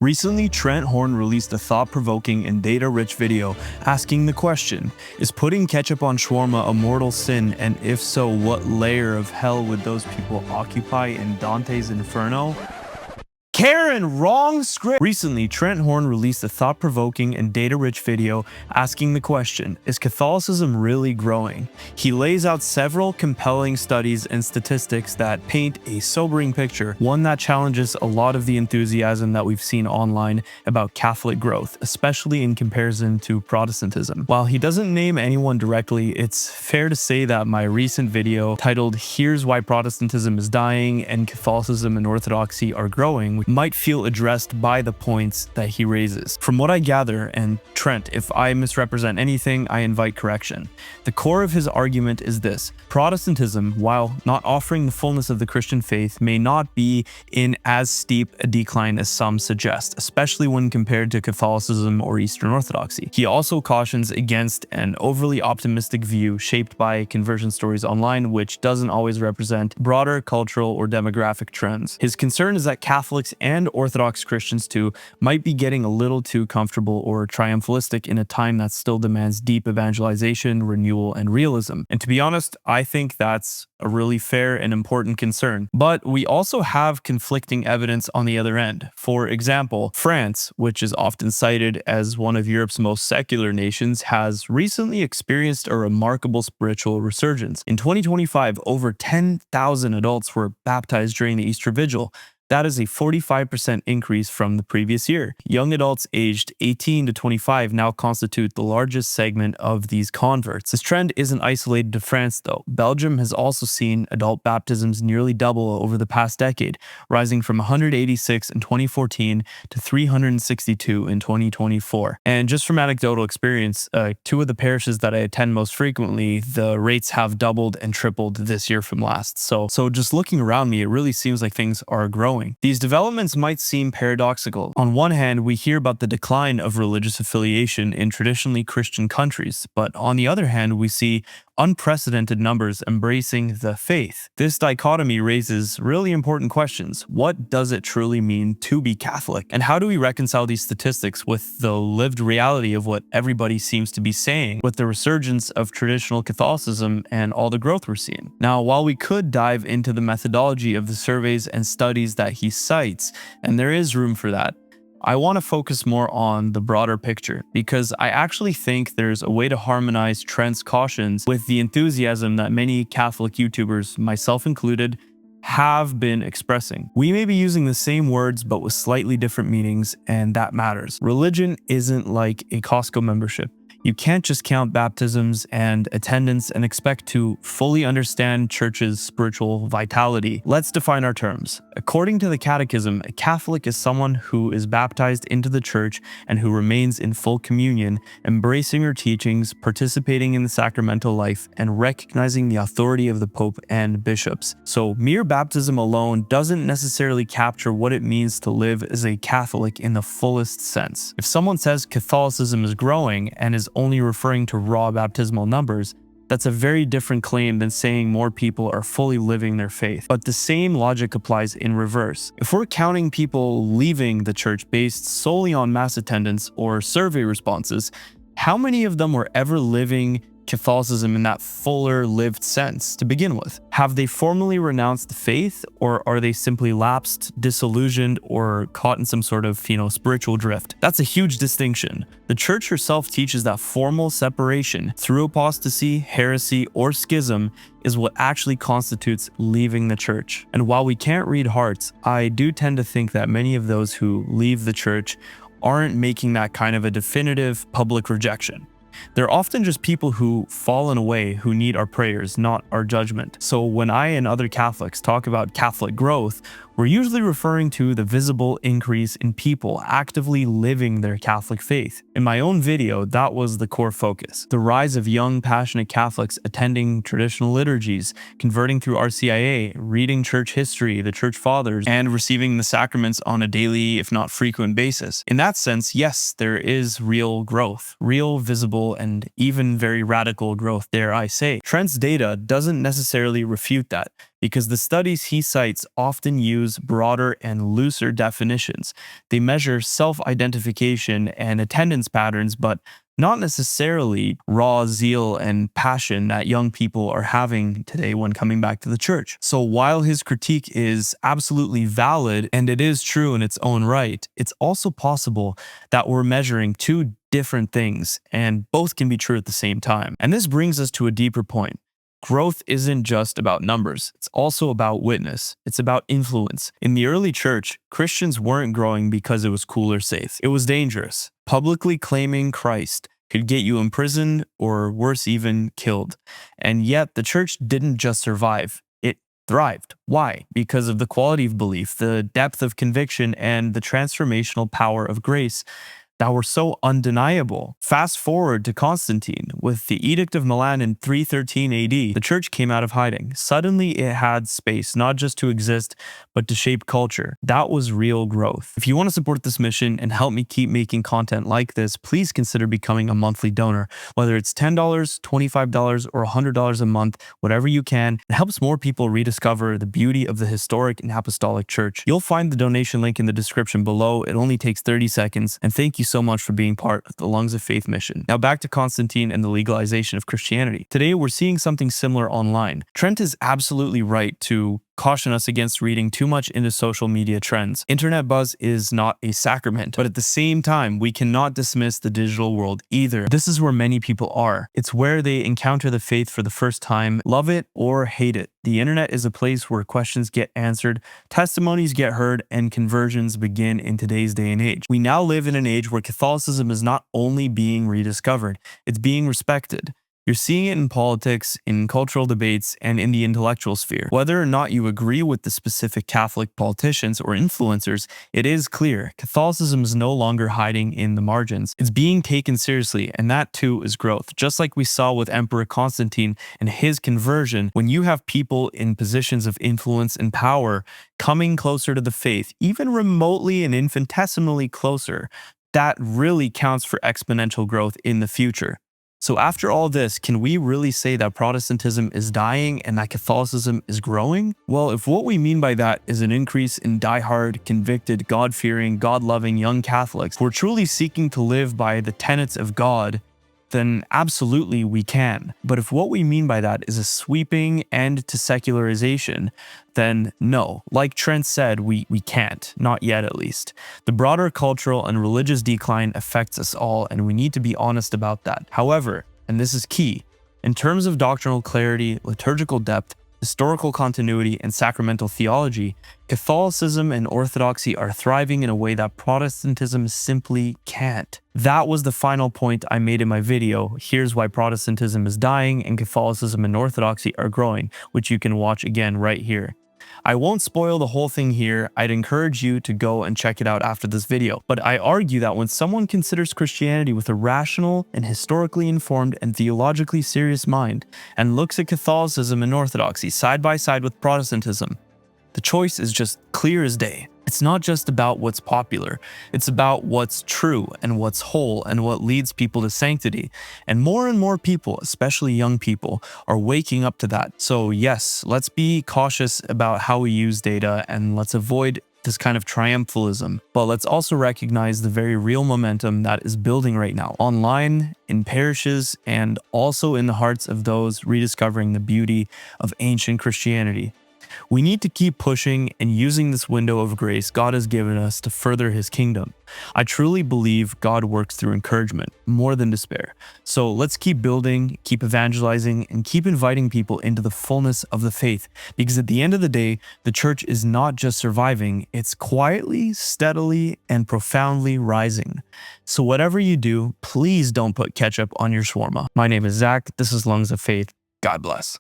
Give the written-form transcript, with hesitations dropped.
Recently, Trent Horn released a thought-provoking and data-rich video asking the question, is putting ketchup on shawarma a mortal sin, and if so, what layer of hell would those people occupy in Dante's Inferno? Karen, wrong script! Recently, Trent Horn released a thought-provoking and data-rich video asking the question, is Catholicism really growing? He lays out several compelling studies and statistics that paint a sobering picture, one that challenges a lot of the enthusiasm that we've seen online about Catholic growth, especially in comparison to Protestantism. While he doesn't name anyone directly, it's fair to say that my recent video titled "Here's Why Protestantism is Dying and Catholicism and Orthodoxy Are Growing" might feel addressed by the points that he raises. From what I gather, and Trent, if I misrepresent anything, I invite correction. The core of his argument is this: Protestantism, while not offering the fullness of the Christian faith, may not be in as steep a decline as some suggest, especially when compared to Catholicism or Eastern Orthodoxy. He also cautions against an overly optimistic view shaped by conversion stories online, which doesn't always represent broader cultural or demographic trends. His concern is that Catholics and Orthodox Christians too might be getting a little too comfortable or triumphalistic in a time that still demands deep evangelization, renewal, and realism. And to be honest, I think that's a really fair and important concern. But we also have conflicting evidence on the other end. For example, France, which is often cited as one of Europe's most secular nations, has recently experienced a remarkable spiritual resurgence. In 2025, over 10,000 adults were baptized during the Easter Vigil. That is a 45% increase from the previous year. Young adults aged 18 to 25 now constitute the largest segment of these converts. This trend isn't isolated to France, though. Belgium has also seen adult baptisms nearly double over the past decade, rising from 186 in 2014 to 362 in 2024. And just from anecdotal experience, two of the parishes that I attend most frequently, the rates have doubled and tripled this year from last. So just looking around me, it really seems like things are growing. These developments might seem paradoxical. On one hand, we hear about the decline of religious affiliation in traditionally Christian countries, but on the other hand, we see unprecedented numbers embracing the faith. This dichotomy raises really important questions. What does it truly mean to be Catholic? And how do we reconcile these statistics with the lived reality of what everybody seems to be saying, with the resurgence of traditional Catholicism and all the growth we're seeing? Now, while we could dive into the methodology of the surveys and studies that he cites, and there is room for that, I want to focus more on the broader picture, because I actually think there's a way to harmonize Trent's cautions with the enthusiasm that many Catholic YouTubers, myself included, have been expressing. We may be using the same words but with slightly different meanings, and that matters. Religion isn't like a Costco membership. You can't just count baptisms and attendance and expect to fully understand church's spiritual vitality. Let's define our terms. According to the Catechism, a Catholic is someone who is baptized into the church and who remains in full communion, embracing her teachings, participating in the sacramental life, and recognizing the authority of the Pope and bishops. So mere baptism alone doesn't necessarily capture what it means to live as a Catholic in the fullest sense. If someone says Catholicism is growing and is only referring to raw baptismal numbers, that's a very different claim than saying more people are fully living their faith. But the same logic applies in reverse. If we're counting people leaving the church based solely on mass attendance or survey responses, how many of them were ever living Catholicism in that fuller lived sense to begin with? Have they formally renounced the faith, or are they simply lapsed, disillusioned, or caught in some sort of, spiritual drift? That's a huge distinction. The church herself teaches that formal separation through apostasy, heresy, or schism is what actually constitutes leaving the church. And while we can't read hearts, I do tend to think that many of those who leave the church aren't making that kind of a definitive public rejection. They're often just people who fallen away who need our prayers, not our judgment. So when I and other Catholics talk about Catholic growth, we're usually referring to the visible increase in people actively living their Catholic faith. In my own video, that was the core focus. The rise of young, passionate Catholics attending traditional liturgies, converting through RCIA, reading church history, the church fathers, and receiving the sacraments on a daily, if not frequent basis. In that sense, yes, there is real growth, real, visible, and even very radical growth, dare I say. Trent's data doesn't necessarily refute that. because the studies he cites often use broader and looser definitions. They measure self identification and attendance patterns, but not necessarily raw zeal and passion that young people are having today when coming back to the church. So while his critique is absolutely valid and it is true in its own right, it's also possible that we're measuring two different things and both can be true at the same time. And this brings us to a deeper point. Growth isn't just about numbers, it's also about witness. It's about influence. In the early church, Christians weren't growing because it was cool or safe. It was dangerous. Publicly claiming Christ could get you imprisoned or worse, even killed. And yet, the church didn't just survive, it thrived. Why? Because of the quality of belief, the depth of conviction, and the transformational power of grace that were so undeniable. Fast forward to Constantine. With the Edict of Milan in 313 AD, the church came out of hiding. Suddenly it had space, not just to exist, but to shape culture. That was real growth. If you want to support this mission and help me keep making content like this, please consider becoming a monthly donor. Whether it's $10, $25, or $100 a month, whatever you can, it helps more people rediscover the beauty of the historic and apostolic church. You'll find the donation link in the description below. It only takes 30 seconds, and thank you so much for being part of the Lungs of Faith mission. Now back to Constantine and the legalization of Christianity. Today we're seeing something similar online. Trent is absolutely right to caution us against reading too much into social media trends. Internet buzz is not a sacrament, but at the same time, we cannot dismiss the digital world either. This is where many people are. It's where they encounter the faith for the first time, love it or hate it. The internet is a place where questions get answered, testimonies get heard, and conversions begin in today's day and age. We now live in an age where Catholicism is not only being rediscovered, it's being respected. You're seeing it in politics, in cultural debates, and in the intellectual sphere. Whether or not you agree with the specific Catholic politicians or influencers, it is clear Catholicism is no longer hiding in the margins. It's being taken seriously, and that too is growth. Just like we saw with Emperor Constantine and his conversion, when you have people in positions of influence and power coming closer to the faith, even remotely and infinitesimally closer, that really counts for exponential growth in the future. So after all this, can we really say that Protestantism is dying and that Catholicism is growing? Well, if what we mean by that is an increase in diehard, convicted, God-fearing, God-loving young Catholics who are truly seeking to live by the tenets of God, then absolutely we can. But if what we mean by that is a sweeping end to secularization, then no. Like Trent said, we can't. Not yet, at least. The broader cultural and religious decline affects us all, and we need to be honest about that. However, and this is key, in terms of doctrinal clarity, liturgical depth, historical continuity, and sacramental theology, Catholicism and Orthodoxy are thriving in a way that Protestantism simply can't. That was the final point I made in my video. Here's why Protestantism is dying and Catholicism and Orthodoxy are growing, which you can watch again right here. I won't spoil the whole thing here. I'd encourage you to go and check it out after this video. But I argue that when someone considers Christianity with a rational and historically informed and theologically serious mind and looks at Catholicism and Orthodoxy side by side with Protestantism, the choice is just clear as day. It's not just about what's popular, it's about what's true and what's whole and what leads people to sanctity. And more people, especially young people, are waking up to that. So yes, let's be cautious about how we use data and let's avoid this kind of triumphalism. But let's also recognize the very real momentum that is building right now, online, in parishes, and also in the hearts of those rediscovering the beauty of ancient Christianity. We need to keep pushing and using this window of grace God has given us to further His kingdom. I truly believe God works through encouragement more than despair. So let's keep building, keep evangelizing, and keep inviting people into the fullness of the faith. Because at the end of the day, the church is not just surviving, it's quietly, steadily, and profoundly rising. So whatever you do, please don't put ketchup on your shawarma. My name is Zach. This is Lungs of Faith. God bless.